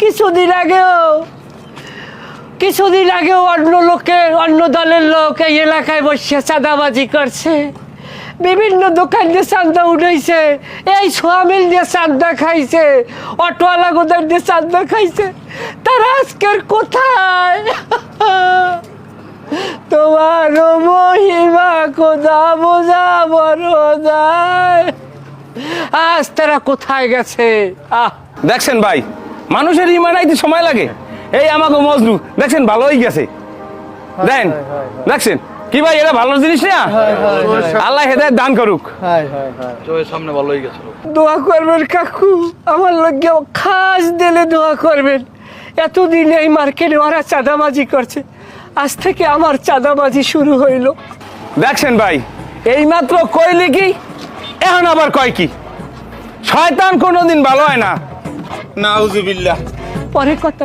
কিছুদিন আগেও অন্য দলের লোক এই এলাকায় বসে চাঁদাবাজি করছে, বিভিন্ন দোকান দিয়ে চাঁদা উঠাইছে, এই সোয়ামিল দিয়ে চাঁদা খাইছে, অটোওয়ালা গোদার দিয়ে চাঁদা খাইছে। তারা আজকের কোথায়? তোমার মহিমা খোদা বোঝা বড় যায়। আজ তারা কোথায় গেছে? দেখছেন ভাই, মানুষের ইমান আইতে সময় লাগে। এই আমাকে মজনু দেখছেন ভালো হয়ে গেছে। দেন দেখছেন কি ভাই, এটা ভালো জিনিস না? আল্লাহ হেদায়েত দান করুক। সামনে ভালো হয়ে গেছে। দোয়া করবেন কাকু, আমার লগে খাস দিলে দোয়া করবেন। এতদিন এই মার্কেটে ওরা চাঁদাবাজি করছে, আজ থেকে আমার চাঁদাবাজি শুরু হইল। দেখছেন ভাই, এই মাত্র কইলি কি, এখন আবার কয় কি? শয়তান কোনোদিন ভালো হয় না। নাউজুবিল্লাহ। পরে কথা